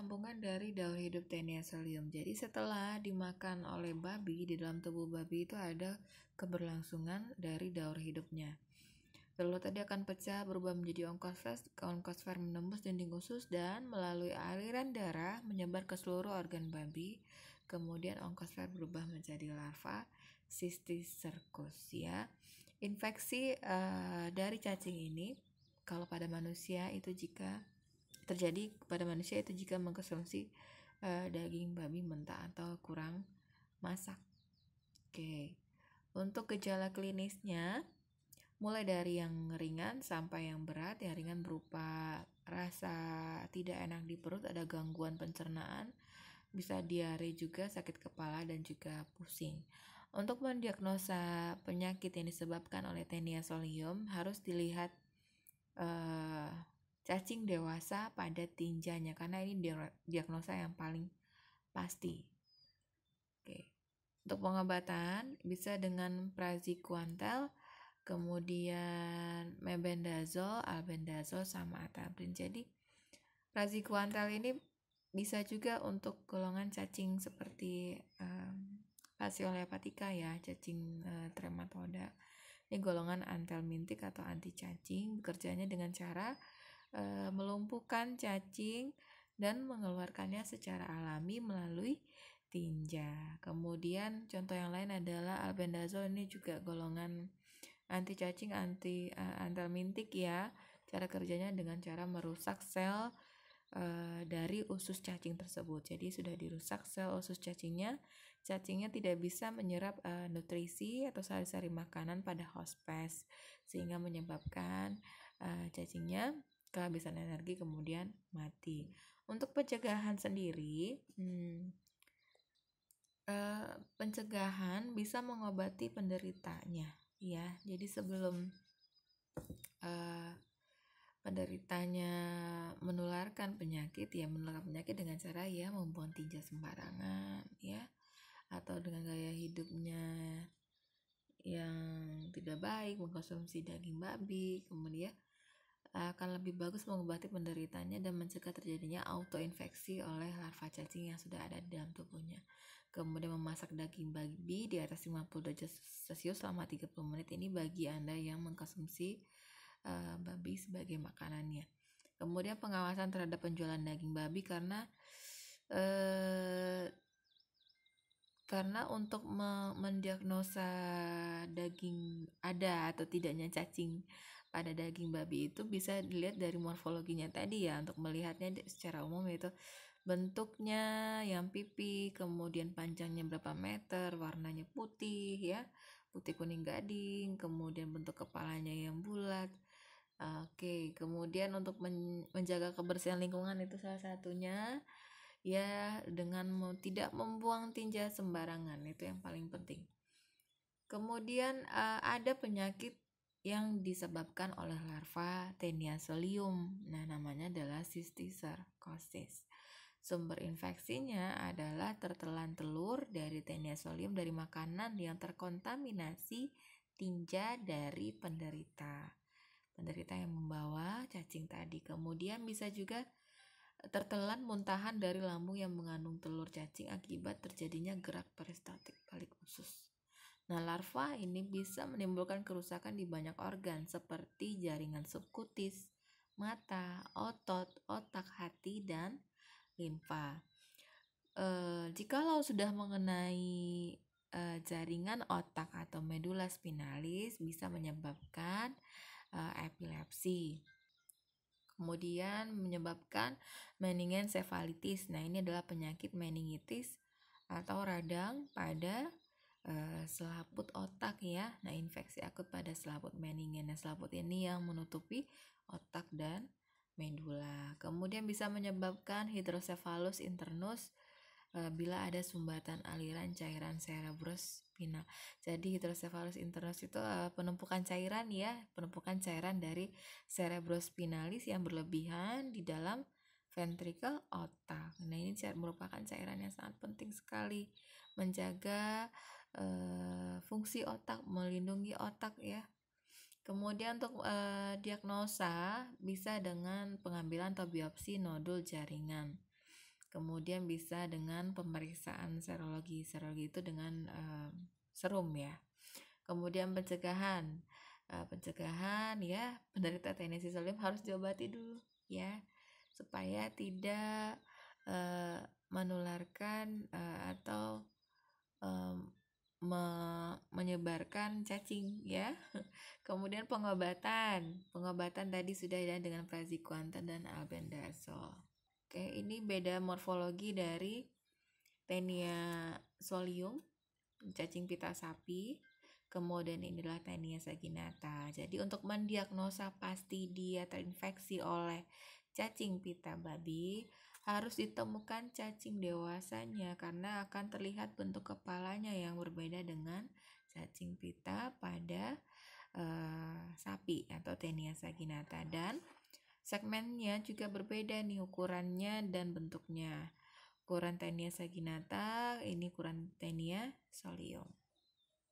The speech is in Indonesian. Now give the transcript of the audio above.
kesinambungan dari daur hidup Taenia solium. Jadi setelah dimakan oleh babi, di dalam tubuh babi itu ada keberlangsungan dari daur hidupnya. Telur tadi akan pecah berubah menjadi onkosfer menembus dinding usus dan melalui aliran darah menyebar ke seluruh organ babi. Kemudian onkosfer berubah menjadi larva Cysticercus ya. Infeksi dari cacing ini kalau pada manusia itu jika terjadi pada manusia itu jika mengkonsumsi daging babi mentah atau kurang masak. Oke. Untuk gejala klinisnya mulai dari yang ringan sampai yang berat. Yang ringan berupa rasa tidak enak di perut, ada gangguan pencernaan, bisa diare juga, sakit kepala, dan juga pusing. Untuk mendiagnosa penyakit yang disebabkan oleh Taenia solium harus dilihat cacing dewasa pada tinjanya, karena ini diagnosa yang paling pasti. Oke. Untuk pengobatan bisa dengan praziquantel, kemudian mebendazole, albendazole, sama atabrin. Jadi praziquantel ini bisa juga untuk golongan cacing seperti Fasciola hepatica ya, cacing trematoda. Ini golongan anthelmintic atau anti cacing, bekerjanya dengan cara melumpuhkan cacing dan mengeluarkannya secara alami melalui tinja. Kemudian contoh yang lain adalah albendazole, ini juga golongan anti cacing, anthelmintic ya. Cara kerjanya dengan cara merusak sel dari usus cacing tersebut. Jadi sudah dirusak sel usus cacingnya tidak bisa menyerap nutrisi atau sari-sari makanan pada hospes, sehingga menyebabkan cacingnya kehabisan energi kemudian mati. Untuk pencegahan sendiri, pencegahan bisa mengobati penderitanya ya. Jadi sebelum penderitanya menularkan penyakit dengan cara ya membuang tinja sembarangan ya, atau dengan gaya hidupnya yang tidak baik, mengkonsumsi daging babi, kemudian akan lebih bagus mengobati penderitanya dan mencegah terjadinya autoinfeksi oleh larva cacing yang sudah ada di dalam tubuhnya. Kemudian memasak daging babi di atas 50 derajat Celcius selama 30 menit, ini bagi Anda yang mengkonsumsi babi sebagai makanannya. Kemudian pengawasan terhadap penjualan daging babi, karena untuk mendiagnosa daging ada atau tidaknya cacing pada daging babi itu bisa dilihat dari morfologinya tadi ya. Untuk melihatnya secara umum itu bentuknya yang pipi, kemudian panjangnya berapa meter, warnanya putih ya, putih kuning gading, kemudian bentuk kepalanya yang bulat. Oke, kemudian untuk menjaga kebersihan lingkungan itu salah satunya ya, dengan tidak membuang tinja sembarangan, itu yang paling penting. Kemudian ada penyakit yang disebabkan oleh larva Taenia solium. Nah, namanya adalah Cysticercosis. Sumber infeksinya adalah tertelan telur dari Taenia solium dari makanan yang terkontaminasi tinja dari penderita yang membawa cacing tadi. Kemudian bisa juga tertelan muntahan dari lambung yang mengandung telur cacing akibat terjadinya gerak peristaltik balik usus. Nah, larva ini bisa menimbulkan kerusakan di banyak organ seperti jaringan subkutis, mata, otot, otak, hati, dan limfa. Jikalau sudah mengenai jaringan otak atau medula spinalis, bisa menyebabkan epilepsi. Kemudian menyebabkan meningencefalitis. Nah, ini adalah penyakit meningitis atau radang pada selaput otak ya. Nah, infeksi akut pada selaput meningen. Nah, selaput ini yang menutupi otak dan medula. Kemudian bisa menyebabkan hidrocephalus internus bila ada sumbatan aliran cairan cerebrospinal. Jadi hidrocephalus internus itu penumpukan cairan dari cerebrospinalis yang berlebihan di dalam ventrikel otak. Nah, ini merupakan cairan yang sangat penting sekali menjaga fungsi otak, melindungi otak ya. Kemudian untuk diagnosa bisa dengan pengambilan atau biopsi nodul jaringan. Kemudian bisa dengan pemeriksaan serologi itu dengan serum ya. Kemudian pencegahan ya, penderita TNS solium harus diobati dulu ya, supaya tidak menularkan atau menyebarkan cacing ya. Kemudian pengobatan tadi sudah ya dengan praziquantel dan albendazole. Oke, ini beda morfologi dari Taenia solium, cacing pita sapi. Kemudian inilah Taenia saginata. Jadi untuk mendiagnosa pasti dia terinfeksi oleh cacing pita babi, harus ditemukan cacing dewasanya karena akan terlihat bentuk kepalanya yang berbeda dengan cacing pita pada sapi atau Taenia saginata, dan segmennya juga berbeda nih ukurannya dan bentuknya. Ukuran Taenia saginata, ini ukuran Taenia solium.